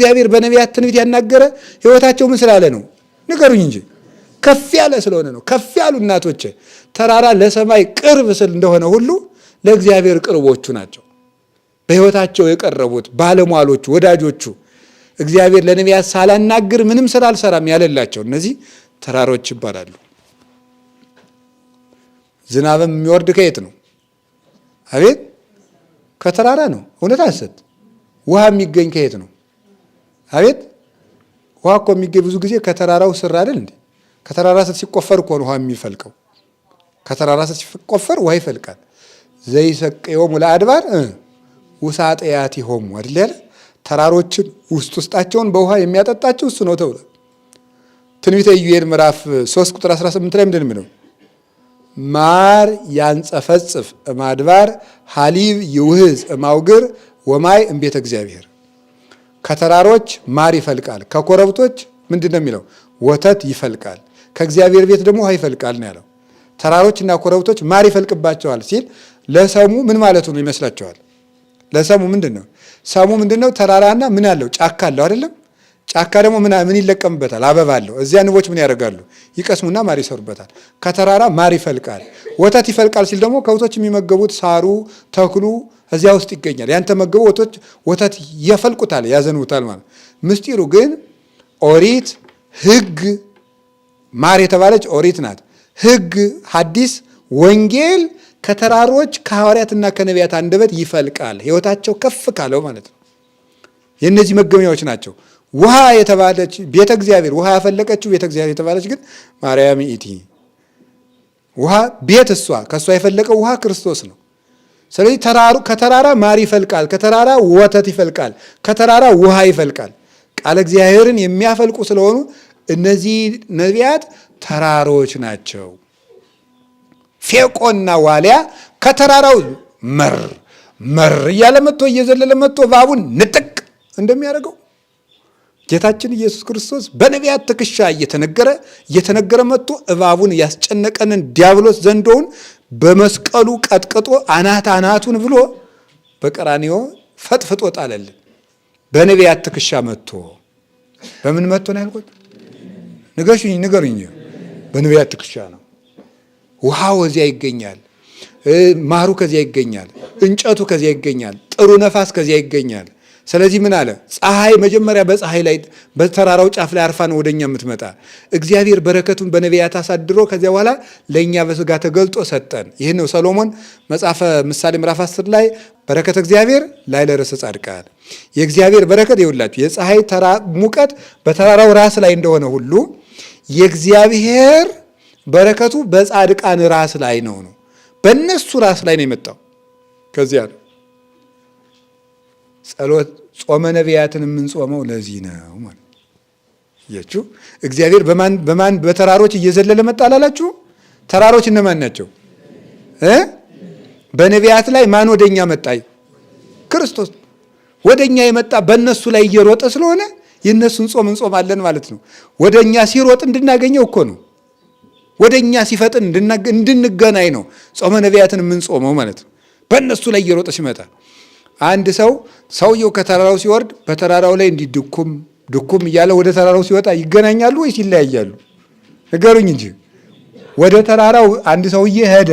እግዚአብሔር በነቢያት ትንቢት ያናገረ ሕይወታቸው ምን ስላለ ነው? ንገሩኝ እንጂ ከፍ ያለ ስለሆነ ነው። ከፍ ያሉ እናቶች ተራራ ለሰማይ ቅርብ ስል እንደሆነ ሁሉ ለእግዚአብሔር ቅርቦቹ ናቸው። በሕይወታቸው የቀረቡት ባለሟሎቹ፣ ወዳጆቹ እግዚአብሔር ለነቢያት ሳላናግር ምንም ስራ አልሰራም ያለላቸው እነዚህ ተራሮች ይባላሉ። ዝናብም የሚወርድ ከየት ነው? አቤት ከተራራ ነው። እውነት አሰት ውሃ የሚገኝ ከየት ነው? አቤት ውሃ እኮ የሚገኝ ብዙ ጊዜ ከተራራው ስር አይደል እንዴ? ከተራራ ስር ሲቆፈር እኮ ነው ውሃ የሚፈልቀው። ከተራራ ስር ሲቆፈር ውሃ ይፈልቃል። ዘይሰቅዮሙ ለአድባር ውሳጤያቲሆሙ አይደል ያለ ተራሮችን ውስጣቸውን በውሃ የሚያጠጣቸው እሱ ነው ተብሏል። ትንቢተ ኢዩኤል ምዕራፍ 3 ቁጥር 18 ላይ ምንድን ነው? ማር ያንጸፈጽፍ እማድባር ሐሊብ ይውህዝ እማውግር ወማይ እምቤተ እግዚአብሔር። ከተራሮች ማር ይፈልቃል፣ ከኮረብቶች ምንድን ነው የሚለው? ወተት ይፈልቃል፣ ከእግዚአብሔር ቤት ደግሞ ውሃ ይፈልቃል ነው ያለው። ተራሮችና ኮረብቶች ማር ይፈልቅባቸዋል ሲል ለሰሙ ምን ማለቱ ነው ይመስላችኋል? ለሰሙ ምንድን ነው? ሰሙ ምንድን ነው? ተራራና ምን አለው? ጫካ አለው አይደለም? ጫካ ደግሞ ምን ይለቀምበታል? አበባ አለው። እዚያ ንቦች ምን ያደርጋሉ? ይቀስሙና ማር ይሰሩበታል። ከተራራ ማር ይፈልቃል። ወተት ይፈልቃል ሲል ደግሞ ከብቶች የሚመገቡት ሳሩ ተክሉ እዚያ ውስጥ ይገኛል። ያን ተመገቡ ወተት ይፈልቁታል፣ ያዘንቡታል ማለት። ምስጢሩ ግን ኦሪት ሕግ ማር የተባለች ኦሪት ናት። ሕግ ሐዲስ ወንጌል ከተራሮች ከሐዋርያትና ከነቢያት አንደበት ይፈልቃል። ሕይወታቸው ከፍ ካለው ማለት ነው። የእነዚህ መገኛዎች ናቸው። ውሃ የተባለች ቤተ እግዚአብሔር ውሃ ያፈለቀችው ቤተ እግዚአብሔር የተባለች ግን ማርያም ኢቲ ውሃ ቤት እሷ ከእሷ የፈለቀው ውሃ ክርስቶስ ነው። ስለዚህ ከተራራ ማር ይፈልቃል፣ ከተራራ ወተት ይፈልቃል፣ ከተራራ ውሃ ይፈልቃል። ቃለ እግዚአብሔርን የሚያፈልቁ ስለሆኑ እነዚህ ነቢያት ተራሮች ናቸው። ፌቆና ዋሊያ ከተራራው መር እያለ መጥቶ እየዘለለ መጥቶ እባቡን ንጥቅ እንደሚያደርገው ጌታችን ኢየሱስ ክርስቶስ በነቢያት ትከሻ እየተነገረ መጥቶ እባቡን ያስጨነቀንን ዲያብሎስ ዘንዶውን በመስቀሉ ቀጥቅጦ አናቱን ብሎ በቀራንዮ ፈጥፍጦ ጣለልን። በነቢያት ትከሻ መጥቶ በምን መጥቶ ነው ያልኩት? ንገሩኝ። በነቢያት ትከሻ ነው። ውሃው ከዚያ ይገኛል። ማሩ ከዚያ ይገኛል። እንጨቱ ከዚያ ይገኛል። ጥሩ ነፋስ ከዚያ ይገኛል። ስለዚህ ምን አለ? ፀሐይ መጀመሪያ በፀሐይ ላይ በተራራው ጫፍ ላይ አርፋ ነው ወደኛ የምትመጣ። እግዚአብሔር በረከቱን በነቢያት አሳድሮ ከዚያ በኋላ ለእኛ በስጋ ተገልጦ ሰጠን። ይህን ነው ሰሎሞን መጽሐፈ ምሳሌ ምዕራፍ 10 ላይ በረከት እግዚአብሔር ላይ ለርዕሰ ጻድቃን። የእግዚአብሔር በረከት ይውላችሁ የፀሐይ ሙቀት በተራራው ራስ ላይ እንደሆነ ሁሉ የእግዚአብሔር በረከቱ በጻድቃን ራስ ላይ ነው። በእነሱ ራስ ላይ ነው የመጣው። ከዚያ ነው ጸሎት ጾመ ነቢያትን የምንጾመው ለዚህ ነው ማለት ያችሁ። እግዚአብሔር በማን በተራሮች እየዘለለ መጣ አላላችሁ? ተራሮች እነማን ናቸው? በነቢያት ላይ ማን ወደኛ መጣ? ክርስቶስ ወደኛ የመጣ በእነሱ ላይ እየሮጠ ስለሆነ የእነሱን ጾም እንጾማለን ማለት ነው። ወደኛ ሲሮጥ እንድናገኘው እኮ ነው። ወደኛ ሲፈጥን እንድንገናኝ ነው ጾመ ነቢያትን የምንጾመው ማለት ነው። በእነሱ ላይ እየሮጠ ሲመጣ አንድ ሰውየው ከተራራው ሲወርድ በተራራው ላይ እንዲህ ድኩም እያለ ወደ ተራራው ሲወጣ ይገናኛሉ ወይስ ይለያያሉ? ንገሩኝ እንጂ። ወደ ተራራው አንድ ሰውዬ ሄደ፣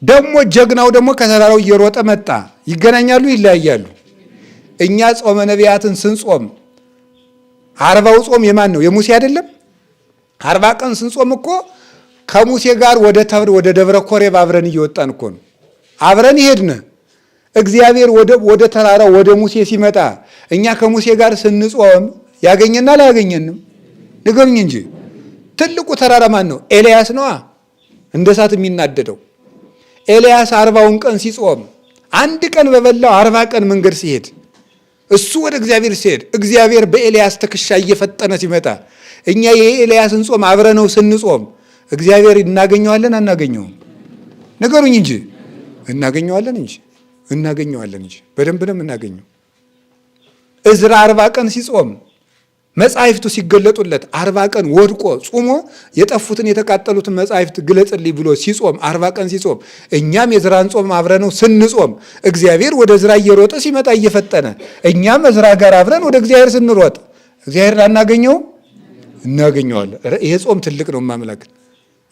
ደግሞ ጀግናው ደግሞ ከተራራው እየሮጠ መጣ። ይገናኛሉ ይለያያሉ? እኛ ጾመ ነቢያትን ስንጾም 40ው ጾም የማን ነው? የሙሴ አይደለም? 40 ቀን ስንጾም እኮ ከሙሴ ጋር ወደ ደብረ ኮሬብ አብረን እየወጣን እኮ ነው። አብረን ይሄድን። እግዚአብሔር ወደ ተራራው ወደ ሙሴ ሲመጣ እኛ ከሙሴ ጋር ስንጾም ያገኘናል አያገኘንም? ንገሩኝ እንጂ። ትልቁ ተራራ ማን ነው? ኤልያስ ነዋ፣ እንደ እሳት የሚናደደው ኤልያስ 40ውን ቀን ሲጾም አንድ ቀን በበላው 40 ቀን መንገድ ሲሄድ እሱ ወደ እግዚአብሔር ሲሄድ እግዚአብሔር በኤልያስ ትከሻ እየፈጠነ ሲመጣ እኛ የኤልያስን ጾም አብረነው ስንጾም እግዚአብሔር እናገኘዋለን አናገኘውም? ንገሩኝ እንጂ። እናገኘዋለን እንጂ በደንብ ነው የምናገኘው። እዝራ 40 ቀን ሲጾም መጻሕፍቱ ሲገለጡለት 40 ቀን ወድቆ ጾሞ የጠፉትን የተቃጠሉትን መጻሕፍት ግለጽልኝ ብሎ ሲጾም 40 ቀን ሲጾም እኛም የዕዝራን ጾም አብረነው ስንጾም እግዚአብሔር ወደ ዕዝራ እየሮጠ ሲመጣ እየፈጠነ እኛም ዕዝራ ጋር አብረን ወደ እግዚአብሔር ስንሮጥ እግዚአብሔር ላናገኘው እናገኘዋለን። ይሄ ጾም ትልቅ ነው ማምላክ።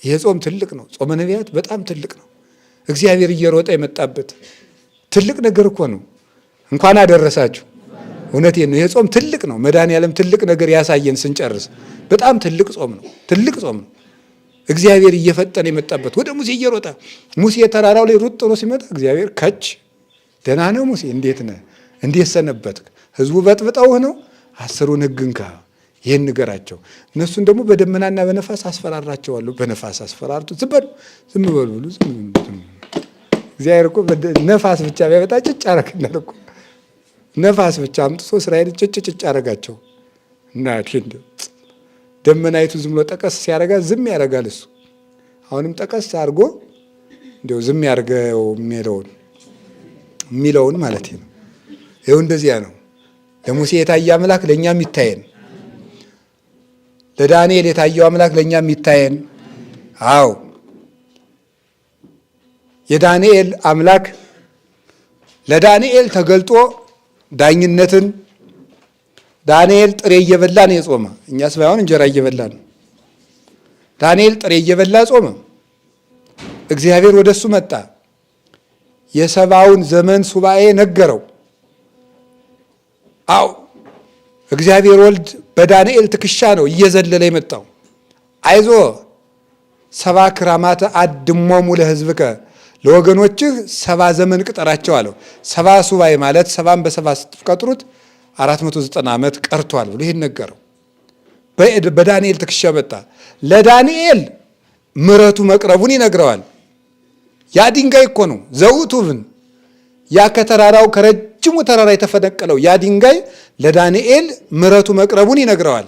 ይሄ ጾም ትልቅ ነው። ጾመ ነቢያት በጣም ትልቅ ነው። እግዚአብሔር እየሮጠ የመጣበት ትልቅ ነገር እኮ ነው። እንኳን አደረሳችሁ። እውነቴን ነው። ይሄ ጾም ትልቅ ነው። መድኃኔዓለም ትልቅ ነገር ያሳየን ስንጨርስ በጣም ትልቅ ጾም ነው። ትልቅ ጾም ነው። እግዚአብሔር እየፈጠነ የመጣበት ወደ ሙሴ እየሮጠ ሙሴ ተራራው ላይ ሩጥ ብሎ ሲመጣ እግዚአብሔር ከች ደህና ነው ሙሴ እንዴት ነህ? እንዴት ሰነበትክ? ህዝቡ በጥብጠውህ ነው 10ን ሕግ እንካ ይህን ንገራቸው። እነሱን ደግሞ በደመናና በነፋስ አስፈራራቸዋለሁ። በነፋስ አስፈራርቱ ዝም በሉ ብሉ። እግዚአብሔር እኮ ነፋስ ብቻ ቢያመጣ ጭጭ አረግናል እኮ። ነፋስ ብቻ አምጥቶ እስራኤልን ጭጭ አረጋቸው። እናቴ እንደው ደመናይቱ ዝም ብሎ ጠቀስ ሲያረጋ ዝም ያረጋል እሱ። አሁንም ጠቀስ አድርጎ እንደው ዝም ያርገው የሚለውን ማለት ነው። ይኸው እንደዚያ ነው። ለሙሴ የታየ አምላክ ለእኛም ይታየን። ለዳንኤል የታየው አምላክ ለእኛም ይታየን። አዎ የዳንኤል አምላክ ለዳንኤል ተገልጦ ዳኝነትን ዳንኤል ጥሬ እየበላ ነው የጾመ። እኛስ ባይሆን እንጀራ እየበላ ነው። ዳንኤል ጥሬ እየበላ ጾመ። እግዚአብሔር ወደሱ መጣ። የ70ውን ዘመን ሱባኤ ነገረው። አዎ እግዚአብሔር ወልድ በዳንኤል ትከሻ ነው እየዘለለ የመጣው። አይዞ 70 ክራማተ አድሞሙ ለሕዝብከ ለወገኖችህ 70 ዘመን ቅጠራቸው አለው። 70 ሱባኤ ማለት 70ን በ7 ስትቀጥሩት 490 ዓመት ቀርቷል ብሎ ይሄን ነገረው። በዳንኤል ትከሻ መጣ። ለዳንኤል ምሕረቱ መቅረቡን ይነግረዋል። ያ ድንጋይ እኮ ነው ዘውቱብን ያ ከተራራው ከረጅሙ ተራራ የተፈነቀለው ያ ድንጋይ ለዳንኤል ምሕረቱ መቅረቡን ይነግረዋል።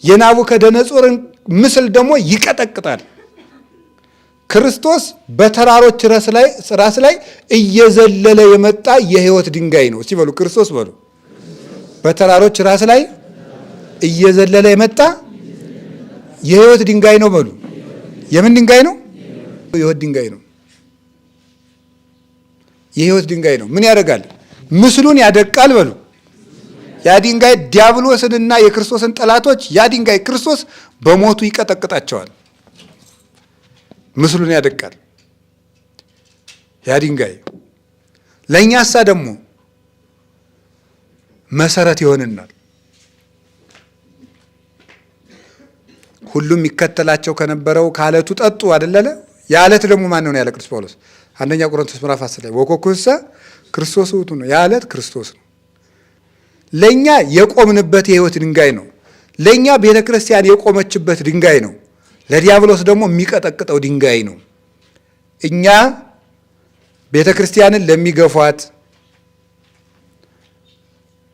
የናቡከደነጾርን ምስል ደግሞ ይቀጠቅጣል። ክርስቶስ በተራሮች ራስ ላይ እየዘለለ የመጣ የሕይወት ድንጋይ ነው። እስቲ በሉ ክርስቶስ በሉ። በተራሮች ራስ ላይ እየዘለለ የመጣ የሕይወት ድንጋይ ነው በሉ። የምን ድንጋይ ነው? የሕይወት ድንጋይ ነው። የሕይወት ድንጋይ ነው። ምን ያደርጋል? ምስሉን ያደቃል በሉ። ያ ድንጋይ ዲያብሎስንና የክርስቶስን ጠላቶች ያ ድንጋይ ክርስቶስ በሞቱ ይቀጠቅጣቸዋል። ምስሉን ያደቃል ያ ድንጋይ። ለእኛሳ ደግሞ መሰረት ይሆንናል። ሁሉም ይከተላቸው ከነበረው ከአለቱ ጠጡ አይደለ? የአለት ደግሞ ማን ነው ያለ ቅዱስ ጳውሎስ አንደኛ ቆሮንቶስ ምዕራፍ 10 ላይ ወኮኩሰ ክርስቶስ ውእቱ ነው። የአለት ክርስቶስ ነው። ለእኛ የቆምንበት የሕይወት ድንጋይ ነው። ለእኛ ቤተ ክርስቲያን የቆመችበት ድንጋይ ነው። ለዲያብሎስ ደግሞ የሚቀጠቅጠው ድንጋይ ነው። እኛ ቤተ ክርስቲያንን ለሚገፏት፣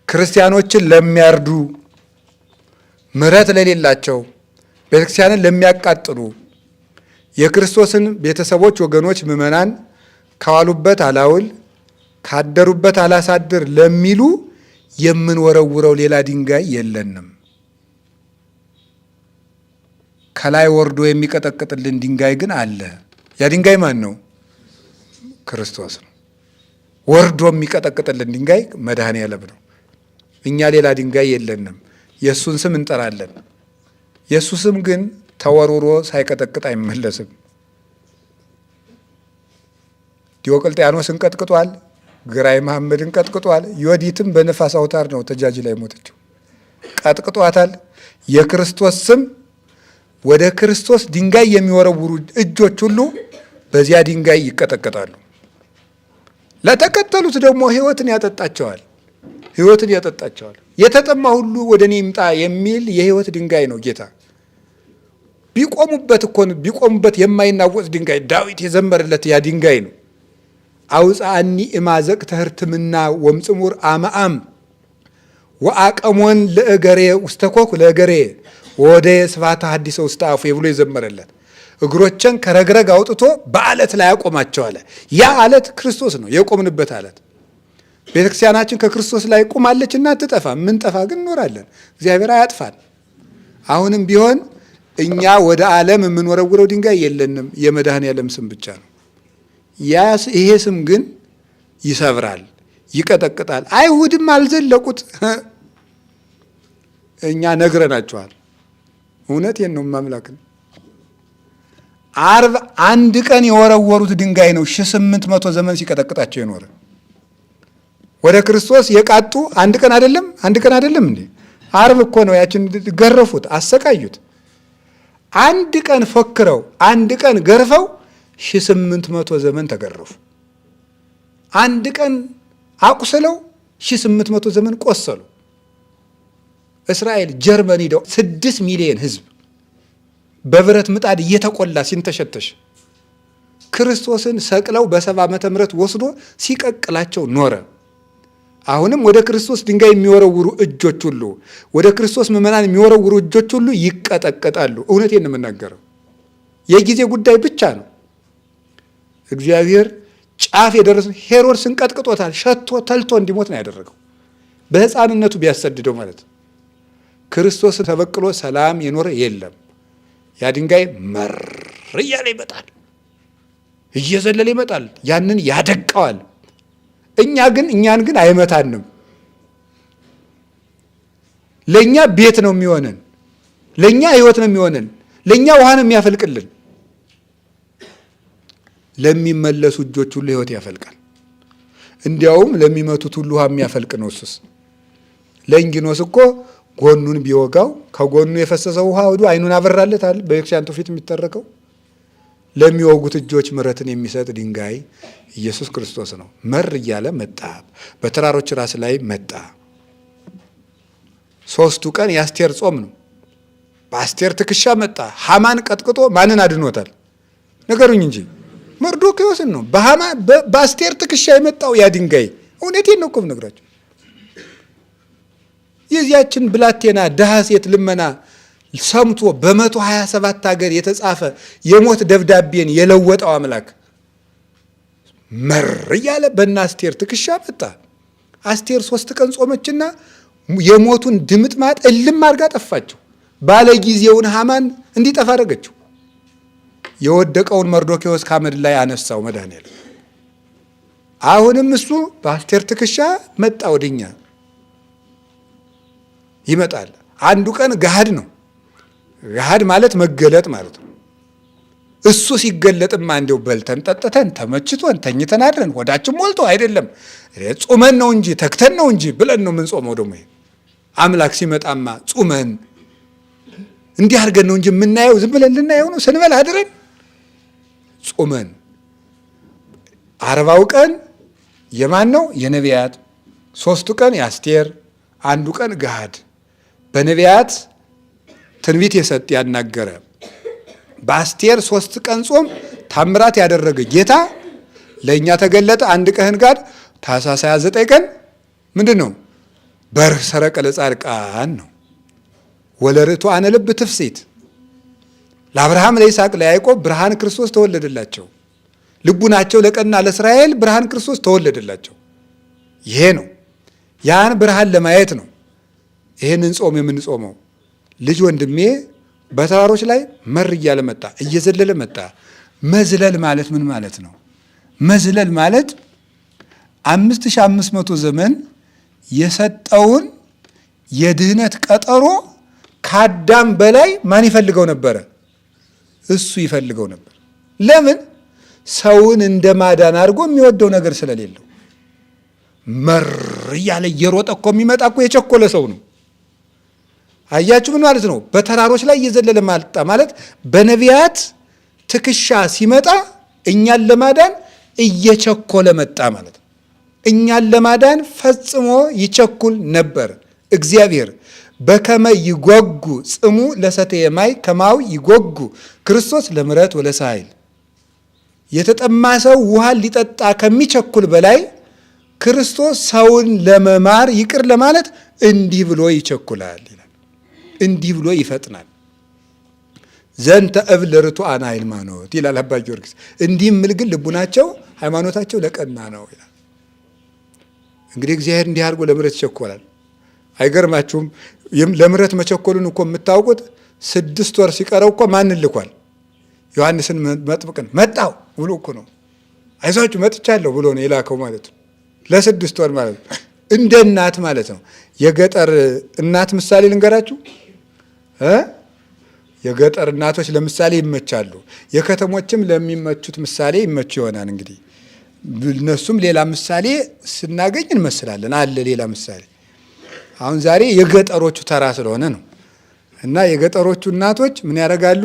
ክርስቲያኖችን ለሚያርዱ፣ ምሕረት ለሌላቸው፣ ቤተ ክርስቲያንን ለሚያቃጥሉ፣ የክርስቶስን ቤተሰቦች ወገኖች ምዕመናን ካዋሉበት አላውል ካደሩበት አላሳድር ለሚሉ የምንወረውረው ሌላ ድንጋይ የለንም። ከላይ ወርዶ የሚቀጠቅጥልን ድንጋይ ግን አለ። ያ ድንጋይ ማን ነው? ክርስቶስ ነው። ወርዶ የሚቀጠቅጥልን ድንጋይ መድኃኔዓለም ነው። እኛ ሌላ ድንጋይ የለንም። የእሱን ስም እንጠራለን። የእሱ ስም ግን ተወርውሮ ሳይቀጠቅጥ አይመለስም። ዲዮቅልጥያኖስን ቀጥቅጧል። ግራኝ መሐመድን ቀጥቅጧል። ዮዲትም በነፋስ አውታር ነው ተጃጅ ላይ ሞተችው። ቀጥቅጧታል። የክርስቶስ ስም ወደ ክርስቶስ ድንጋይ የሚወረውሩ እጆች ሁሉ በዚያ ድንጋይ ይቀጠቀጣሉ። ለተከተሉት ደግሞ ሕይወትን ያጠጣቸዋል። ሕይወትን ያጠጣቸዋል። የተጠማ ሁሉ ወደ እኔ ይምጣ የሚል የሕይወት ድንጋይ ነው ጌታ። ቢቆሙበት የማይናወጥ ድንጋይ ዳዊት የዘመረለት ያ ድንጋይ ነው። አውፃኒ እማዘቅተ ሕርትምና ወምጽሙር አመአም ወአቀሞን ለእገሬ ውስተ ኮኩ ለእገሬ ወደ ስብሐተ ሐዲሰ ውስተ አፉየ ብሎ የዘመረለት እግሮችን ከረግረግ አውጥቶ በአለት ላይ ያቆማቸው አለ። ያ አለት ክርስቶስ ነው፣ የቆምንበት አለት። ቤተክርስቲያናችን ከክርስቶስ ላይ ቁማለችና አትጠፋ። ምን ጠፋ ግን እንኖራለን። እግዚአብሔር አያጥፋን። አሁንም ቢሆን እኛ ወደ ዓለም የምንወረውረው ድንጋይ የለንም። የመድኃኔዓለም ስም ብቻ ነው። ይሄ ስም ግን ይሰብራል፣ ይቀጠቅጣል። አይሁድም አልዘለቁት። እኛ ነግረናቸዋል። እውነቴን ነው ማምላክን። ዓርብ አንድ ቀን የወረወሩት ድንጋይ ነው 1800 ዘመን ሲቀጠቅጣቸው የኖረ። ወደ ክርስቶስ የቃጡ አንድ ቀን አይደለም እንዴ? ዓርብ እኮ ነው። ያችን ገረፉት፣ አሰቃዩት። አንድ ቀን ፎክረው አንድ ቀን ገርፈው 1800 ዘመን ተገረፉ። አንድ ቀን አቁስለው 1800 ዘመን ቆሰሉ። እስራኤል ጀርመን ሄደው 6 ሚሊዮን ሕዝብ በብረት ምጣድ እየተቆላ ሲንተሸተሽ ክርስቶስን ሰቅለው በ70 ዓመተ ምህረት ወስዶ ሲቀቅላቸው ኖረ። አሁንም ወደ ክርስቶስ ድንጋይ የሚወረውሩ እጆች ሁሉ፣ ወደ ክርስቶስ ምዕመናን የሚወረውሩ እጆች ሁሉ ይቀጠቀጣሉ። እውነቴን ነው የምናገረው። የጊዜ ጉዳይ ብቻ ነው። እግዚአብሔር ጫፍ የደረሰ ሄሮድስን ቀጥቅጦታል። ሸቶ ተልቶ እንዲሞት ነው ያደረገው። በሕፃንነቱ ቢያሰድደው ማለት ነው። ክርስቶስን ተበቅሎ ሰላም የኖረ የለም። ያ ድንጋይ መር እያለ ይመጣል፣ እየዘለለ ይመጣል። ያንን ያደቀዋል። እኛን ግን አይመታንም። ለኛ ቤት ነው የሚሆነን፣ ለኛ ሕይወት ነው የሚሆነን፣ ለኛ ውሃ ነው የሚያፈልቅልን። ለሚመለሱ እጆች ሁሉ ሕይወት ያፈልቃል። እንዲያውም ለሚመቱት ሁሉ ውሃ የሚያፈልቅ ነው። እሱስ ለእንጊኖስ እኮ ጎኑን ቢወጋው ከጎኑ የፈሰሰው ውሃ ወዱ አይኑን አበራለታል። በቤተክርስቲያን ትውፊት የሚተረከው ለሚወጉት እጆች ምሕረትን የሚሰጥ ድንጋይ ኢየሱስ ክርስቶስ ነው። መር እያለ መጣ። በተራሮች ራስ ላይ መጣ። 3ቱ ቀን የአስቴር ጾም ነው። በአስቴር ትከሻ መጣ። ሐማን ቀጥቅጦ ማንን አድኖታል? ነገሩኝ እንጂ መርዶክዮስን ነው። በአስቴር ትከሻ የመጣው ያ ድንጋይ እውነቴን ነው እኮ የምነግራቸው። የዚያችን ብላቴና ድሃ ሴት ልመና ሰምቶ በ127 ሀገር የተጻፈ የሞት ደብዳቤን የለወጠው አምላክ መር እያለ በእነ አስቴር ትከሻ መጣ። አስቴር 3 ቀን ጾመችና የሞቱን ድምጥማጥ እልም አድርጋ ጠፋቸው። ባለጊዜውን ሐማን እንዲጠፋ አደረገችው። የወደቀውን መርዶክዮስ ካመድ ላይ አነሳው መድኃኔዓለም። አሁንም እሱ በአስቴር ትከሻ መጣ። ወደኛ ይመጣል። አንዱ ቀን ገሃድ ነው። ገሃድ ማለት መገለጥ ማለት ነው። እሱ ሲገለጥማ እንዲው በልተን ጠጥተን ተመችቶን ተኝተን አድረን ሆዳችን ሞልቶ አይደለም፣ ጾመን ነው እንጂ ተክተን ነው እንጂ ብለን ነው የምንጾመው። ደግሞ አምላክ ሲመጣማ ጾመን እንዲህ አድርገን ነው እንጂ የምናየው ዝም ብለን ልናየው ነው። ስንበላ አድረን ጾመን 40ው ቀን የማን ነው? የነቢያት። 3ቱ ቀን የአስቴር፣ አንዱ ቀን ገሃድ በነቢያት ትንቢት የሰጥ ያናገረ። በአስቴር 3 ቀን ጾም ታምራት ያደረገ ጌታ ለእኛ ተገለጠ። አንድ ቀን ጋር ታኅሳስ 29 ቀን ምንድን ነው? በርህ ሰረቀ ለጻድቃን ነው። ወለርቱዓነ ልብ ትፍሥሕት ለአብርሃም ለይስሐቅ ለያዕቆብ ብርሃን ክርስቶስ ተወለደላቸው። ልቡናቸው ለቀና ለእስራኤል ብርሃን ክርስቶስ ተወለደላቸው። ይሄ ነው። ያን ብርሃን ለማየት ነው ይሄንን ጾም የምንጾመው። ልጅ ወንድሜ በተራሮች ላይ መር እያለ መጣ፣ እየዘለለ መጣ። መዝለል ማለት ምን ማለት ነው? መዝለል ማለት 5500 ዘመን የሰጠውን የድህነት ቀጠሮ ከአዳም በላይ ማን ይፈልገው ነበረ? እሱ ይፈልገው ነበር። ለምን? ሰውን እንደ ማዳን አድርጎ የሚወደው ነገር ስለሌለው። መር እያለ እየሮጠ እኮ የሚመጣ እኮ የቸኮለ ሰው ነው። አያችሁ ምን ማለት ነው? በተራሮች ላይ እየዘለለ መጣ ማለት በነቢያት ትከሻ ሲመጣ እኛን ለማዳን እየቸኮለ መጣ ማለት ነው። እኛን ለማዳን ፈጽሞ ይቸኩል ነበር። እግዚአብሔር በከመ ይጎጉ ጽሙ ለሰተየ ማይ ከማው ይጎጉ ክርስቶስ ለምሕረት ወለሳይል። የተጠማ ሰው ውሃ ሊጠጣ ከሚቸኩል በላይ ክርስቶስ ሰውን ለመማር ይቅር ለማለት እንዲህ ብሎ ይቸኩላል ይላል። እንዲህ ብሎ ይፈጥናል። ዘንተ እብል ርቱዓነ ሃይማኖት ይላል አባ ጊዮርጊስ። እንዲህ ምል ግን ልቡናቸው ሃይማኖታቸው ለቀና ነው ይላል። እንግዲህ እግዚአብሔር እንዲህ አድርጎ ለምሕረት ይቸኮላል። አይገርማችሁም? ለምሕረት መቸኮሉን እኮ የምታውቁት 6 ወር ሲቀረው እኮ ማንን ልኳል? ዮሐንስን መጥምቅን መጣው ብሎ እኮ ነው። አይዟችሁ መጥቻለሁ ብሎ ነው የላከው ማለት ነው። ለ6 ወር ማለት ነው። እንደ እናት ማለት ነው። የገጠር እናት ምሳሌ ልንገራችሁ። የገጠር እናቶች ለምሳሌ ይመቻሉ። የከተሞችም ለሚመቹት ምሳሌ ይመቹ ይሆናል። እንግዲህ እነሱም ሌላ ምሳሌ ስናገኝ እንመስላለን። አለ ሌላ ምሳሌ። አሁን ዛሬ የገጠሮቹ ተራ ስለሆነ ነው። እና የገጠሮቹ እናቶች ምን ያደርጋሉ?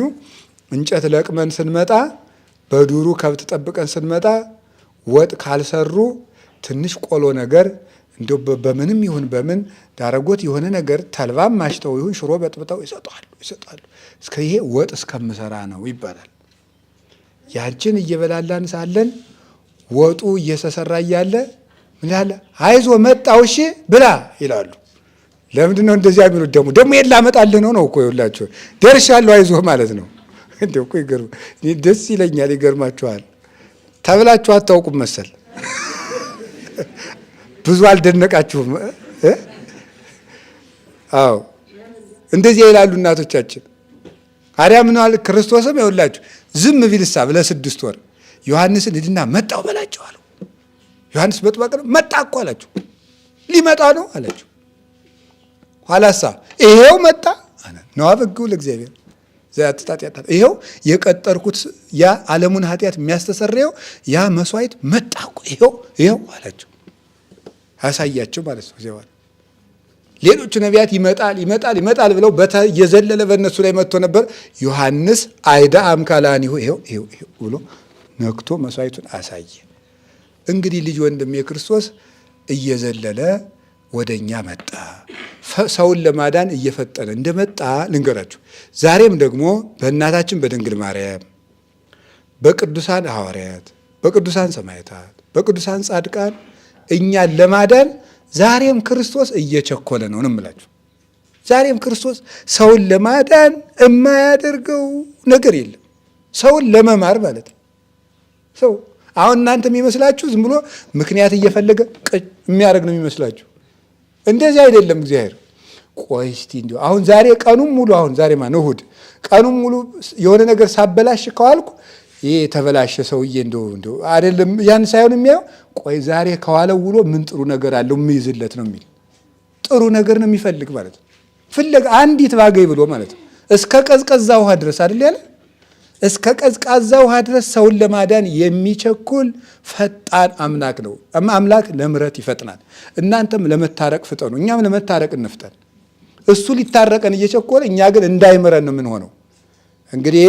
እንጨት ለቅመን ስንመጣ፣ በዱሩ ከብት ጠብቀን ስንመጣ ወጥ ካልሰሩ ትንሽ ቆሎ ነገር እንዲያው በምንም ይሁን በምን ዳረጎት የሆነ ነገር ተልባም ማሽተው ይሁን ሽሮ በጥብጠው ይሰጣሉ። እስከ ይሄ ወጥ እስከምሰራ ነው ይባላል። ያችን እየበላላን ሳለን ወጡ እየተሰራ እያለ ምን ያለ አይዞ መጣው እሺ ብላ ይላሉ። ለምንድን ነው እንደዚያ የሚሉት? ደግሞ የት ላመጣልህ ነው እኮ ይኸውላችሁ፣ ደርሻለሁ አይዞህ ማለት ነው። እንደው እኮ ይገርም፣ ደስ ይለኛል። ይገርማችኋል። ተብላችሁ አታውቁም መሰል። ብዙ አልደነቃችሁም? አዎ እንደዚህ ይላሉ እናቶቻችን። ታዲያ ምን አለ ክርስቶስም ይኸውላችሁ ዝም ቢልሳ ለ6 ወር ዮሐንስን ሂድና መጣው በላቸው አለው። ዮሐንስ መጥምቅ መጣ እኮ አላቸው። ሊመጣ ነው አላቸው። ኋላሳ ይሄው መጣ አለ ነው አበግው ለእግዚአብሔር ዘያትጣጣ ይሄው የቀጠርኩት ያ ዓለሙን ኃጢአት የሚያስተሰርየው ያ መስዋዕት መጣ እኮ ይሄው አላቸው። ያሳያቸው ማለት ነው። ዚያው ሌሎቹ ነቢያት ይመጣል ብለው የዘለለ በእነሱ ላይ መጥቶ ነበር። ዮሐንስ አይዳ አምካላኒሁ ይሄው ብሎ ነክቶ መስዋዕቱን አሳየ። እንግዲህ ልጅ ወንድም የክርስቶስ እየዘለለ ወደኛ መጣ። ሰውን ለማዳን እየፈጠነ እንደመጣ ልንገራችሁ። ዛሬም ደግሞ በእናታችን በድንግል ማርያም፣ በቅዱሳን ሐዋርያት፣ በቅዱሳን ሰማዕታት፣ በቅዱሳን ጻድቃን እኛን ለማዳን ዛሬም ክርስቶስ እየቸኮለ ነው እምላችሁ። ዛሬም ክርስቶስ ሰውን ለማዳን የማያደርገው ነገር የለም። ሰውን ለመማር ማለት ነው። ሰው አሁን እናንተ የሚመስላችሁ ዝም ብሎ ምክንያት እየፈለገ የሚያደርግ ነው የሚመስላችሁ። እንደዚህ አይደለም። እግዚአብሔር ቆይ እስቲ እንዲሁ አሁን ዛሬ ቀኑን ሙሉ ዛሬ ማነው እሑድ፣ ቀኑን ሙሉ የሆነ ነገር ሳበላሽ ከዋልኩ ይሄ የተበላሸ ሰውዬ እንደው አይደለም ያን ሳይሆን የሚያየው ቆይ ዛሬ ከዋለው ውሎ ምን ጥሩ ነገር አለው የሚይዝለት ነው የሚል ጥሩ ነገር ነው የሚፈልግ ማለት ነው። ፍለጋ አንዲት ባገኝ ብሎ ማለት ነው። እስከ ቀዝቀዛ ውሃ ድረስ አይደል ያለ እስከ ቀዝቃዛ ውሃ ድረስ ሰውን ለማዳን የሚቸኩል ፈጣን አምላክ ነው። አምላክ ለምሕረት ይፈጥናል። እናንተም ለመታረቅ ፍጠኑ፣ እኛም ለመታረቅ እንፍጠን። እሱ ሊታረቀን እየቸኮለ እኛ ግን እንዳይምረን ነው የምንሆነው። እንግዲህ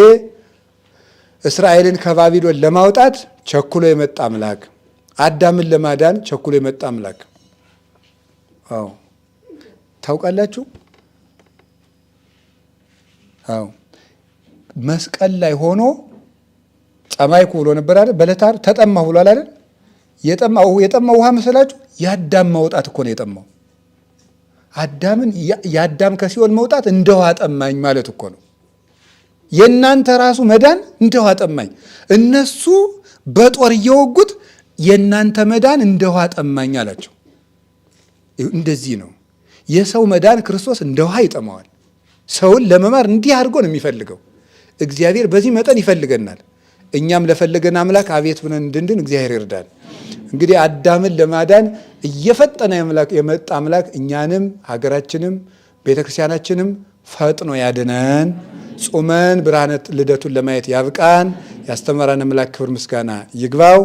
እስራኤልን ከባቢሎን ለማውጣት ቸኩሎ የመጣ አምላክ፣ አዳምን ለማዳን ቸኩሎ የመጣ አምላክ። አዎ ታውቃላችሁ። አዎ መስቀል ላይ ሆኖ ጸማይኩ ብሎ ነበር አይደል? በለታር ተጠማሁ ብሏል አይደል? የጠማው ውሃ መሰላችሁ? የአዳም መውጣት እኮ ነው የጠማው። አዳምን የአዳም ከሲኦል መውጣት እንደ ውሃ ጠማኝ ማለት እኮ ነው። የእናንተ ራሱ መዳን እንደ ውሃ ጠማኝ። እነሱ በጦር እየወጉት የእናንተ መዳን እንደ ውሃ ጠማኝ አላቸው። እንደዚህ ነው የሰው መዳን። ክርስቶስ እንደ ውሃ ይጠማዋል። ሰውን ለመማር እንዲህ አድርጎ ነው የሚፈልገው። እግዚአብሔር በዚህ መጠን ይፈልገናል። እኛም ለፈለገን አምላክ አቤት ብለን እንድንድን እግዚአብሔር ይርዳል። እንግዲህ አዳምን ለማዳን እየፈጠነ የመጣ አምላክ እኛንም ሀገራችንም ቤተክርስቲያናችንም ፈጥኖ ያድነን። ጾመን ብርሃነ ልደቱን ለማየት ያብቃን። ያስተማረን አምላክ ክብር ምስጋና ይግባው።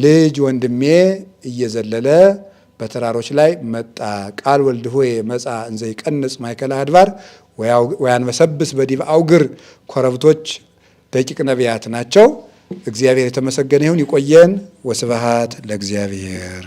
ልጅ ወንድሜ እየዘለለ በተራሮች ላይ መጣ። ቃል ወልድ ሆይ መጻ እንዘ ይቀንጽ ማእከለ አድባር ወያንበሰብስ በዲበ አውግር። ኮረብቶች ደቂቅ ነቢያት ናቸው። እግዚአብሔር የተመሰገነ ይሁን። ይቆየን። ወስብሐት ለእግዚአብሔር።